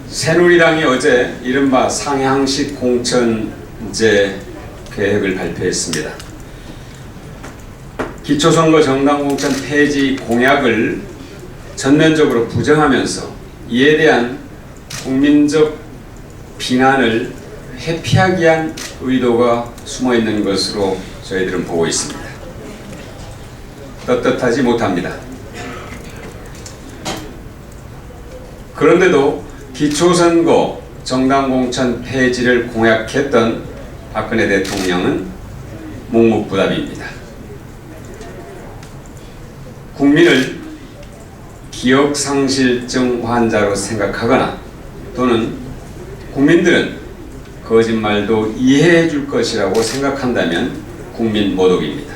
새누리당이 어제 이른바 상향식 공천제 계획을 발표했습니다. 기초선거 정당공천 폐지 공약을 전면적으로 부정하면서 이에 대한 국민적 비난을 회피하기 위한 의도가 숨어있는 것으로 저희들은 보고 있습니다. 떳떳하지 못합니다. 그런데도 기초선거 정당공천 폐지를 공약했던 박근혜 대통령은 묵묵부답입니다. 국민을 기억상실증 환자로 생각하거나 또는 국민들은 거짓말도 이해해 줄 것이라고 생각한다면 국민 모독입니다.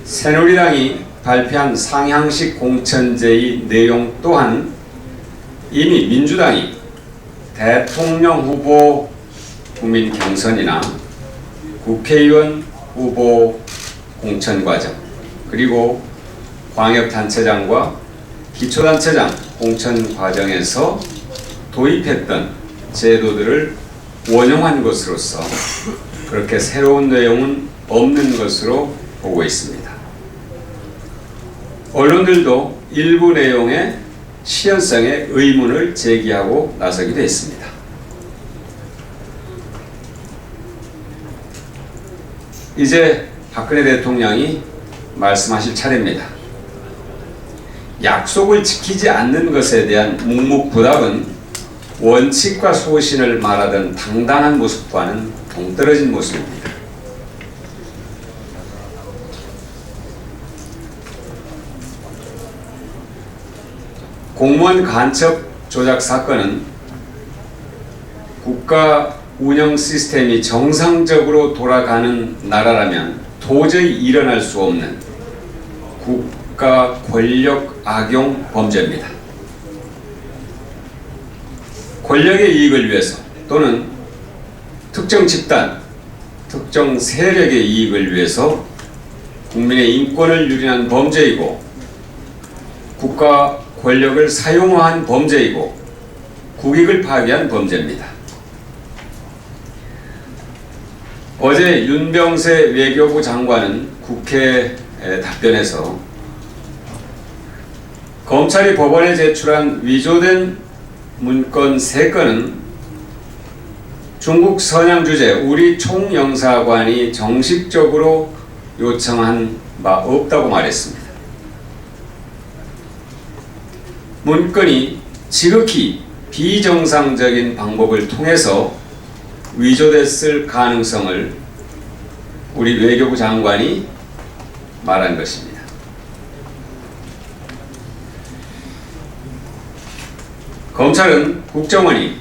새누리당이 발표한 상향식 공천제의 내용 또한 이미 민주당이 대통령 후보 국민 경선이나 국회의원 후보 공천 과정 그리고 광역단체장과 기초단체장 공천 과정에서 도입했던 제도들을 원용한 것으로서 그렇게 새로운 내용은 없는 것으로 보고 있습니다. 언론들도 일부 내용의 실현성에 의문을 제기하고 나서기도 했습니다. 이제 박근혜 대통령이 말씀하실 차례입니다. 약속을 지키지 않는 것에 대한 묵묵부답은 원칙과 소신을 말하던 당당한 모습과는 동떨어진 모습입니다. 공무원 간첩 조작 사건은 국가 운영 시스템이 정상적으로 돌아가는 나라라면 도저히 일어날 수 없는 국가 권력 악용 범죄입니다. 권력의 이익을 위해서 또는 특정 집단, 특정 세력의 이익을 위해서 국민의 인권을 유린한 범죄이고 국가 권력을 사용한 범죄이고 국익을 파괴한 범죄입니다. 어제 윤병세 외교부 장관은 국회 답변에서 검찰이 법원에 제출한 위조된 문건 3건은 중국 선양 주재 우리 총영사관이 정식적으로 요청한 바 없다고 말했습니다. 문건이 지극히 비정상적인 방법을 통해서 위조됐을 가능성을 우리 외교부 장관이 말한 것입니다. 검찰은 국정원이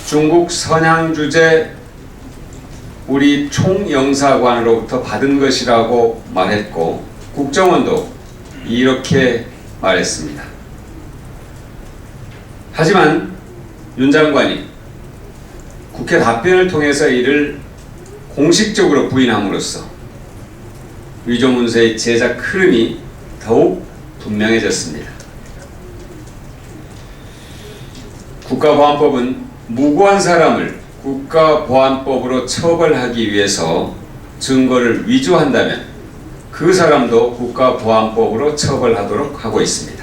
중국 선양 주재 우리 총영사관으로부터 받은 것이라고 말했고 국정원도 이렇게 말했습니다. 하지만 윤 장관이 국회 답변을 통해서 이를 공식적으로 부인함으로써 위조 문서의 제작 흐름이 더욱 분명해졌습니다. 국가보안법은 무고한 사람을 국가보안법으로 처벌하기 위해서 증거를 위조한다면 그 사람도 국가보안법으로 처벌하도록 하고 있습니다.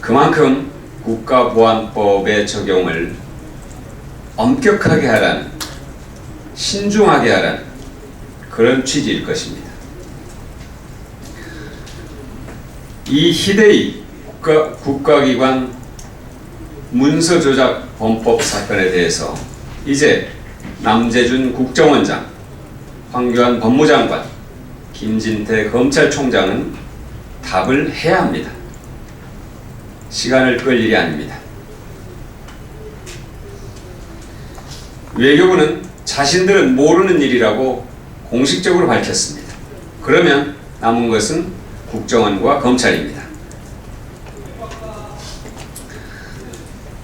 그만큼 국가보안법의 적용을 엄격하게 하라는, 신중하게 하라는 그런 취지일 것입니다. 이 희대의 국가기관 문서조작 범법 사건에 대해서 이제 남재준 국정원장, 황교안 법무장관, 김진태 검찰총장은 답을 해야 합니다. 시간을 끌 일이 아닙니다. 외교부는 자신들은 모르는 일이라고 공식적으로 밝혔습니다. 그러면 남은 것은 국정원과 검찰입니다.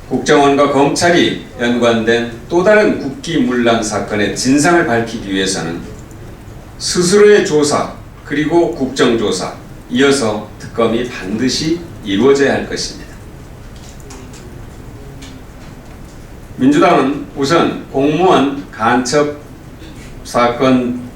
국정원과 검찰이 연관된 또 다른 국기문란 사건의 진상을 밝히기 위해서는 스스로의 조사 그리고 국정조사 이어서 특검 특검이 반드시 이루어져야 할 것입니다. 민주당은 우선 공무원 간첩 사건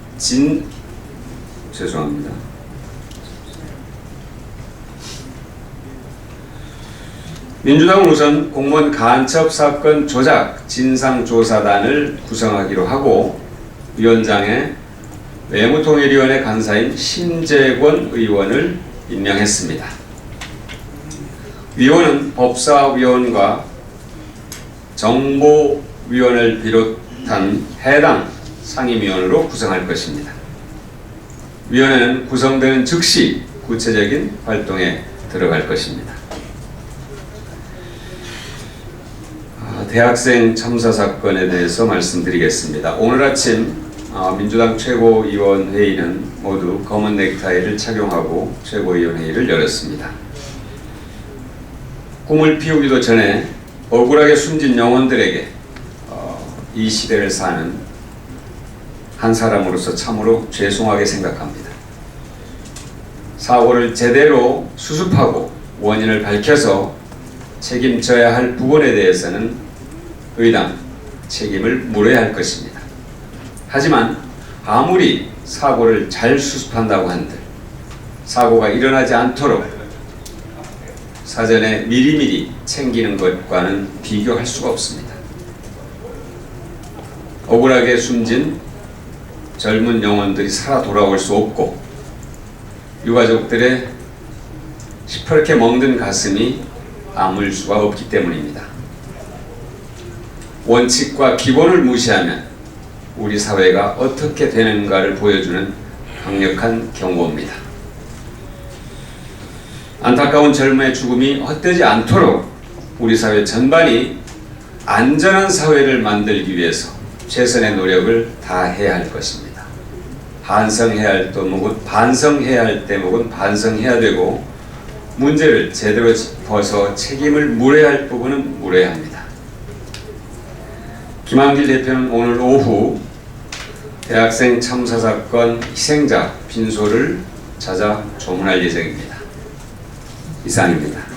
민주당은 우선 공무원 간첩 사건 조작 진상조사단을 구성하기로 하고 위원장에 외무통일위원회 간사인 심재권 의원을 임명했습니다. 위원은 법사위원과 정보위원을 비롯한 해당 상임위원으로 구성할 것입니다. 위원회는 구성되는 즉시 구체적인 활동에 들어갈 것입니다. 대학생 참사 사건에 대해서 말씀드리겠습니다. 오늘 아침 민주당 최고위원회의는 모두 검은 넥타이를 착용하고 최고위원회의를 열었습니다. 꿈을 피우기도 전에 억울하게 숨진 영혼들에게 이 시대를 사는 한 사람으로서 참으로 죄송하게 생각합니다. 사고를 제대로 수습하고 원인을 밝혀서 책임져야 할 부분에 대해서는 의당 책임을 물어야 할 것입니다. 하지만 아무리 사고를 잘 수습한다고 한들 사고가 일어나지 않도록 사전에 미리미리 챙기는 것과는 비교할 수가 없습니다. 억울하게 숨진 젊은 영혼들이 살아 돌아올 수 없고 유가족들의 시퍼렇게 멍든 가슴이 아물 수가 없기 때문입니다. 원칙과 기본을 무시하면 우리 사회가 어떻게 되는가를 보여주는 강력한 경고입니다. 안타까운 젊음의 죽음이 헛되지 않도록 우리 사회 전반이 안전한 사회를 만들기 위해서 최선의 노력을 다해야 할 것입니다. 반성해야 할 대목은 반성해야 되고 문제를 제대로 짚어서 책임을 물어야 할 부분은 물어야 합니다. 김한길 대표는 오늘 오후 대학생 참사 사건 희생자 빈소를 찾아 조문할 예정입니다. 이상입니다.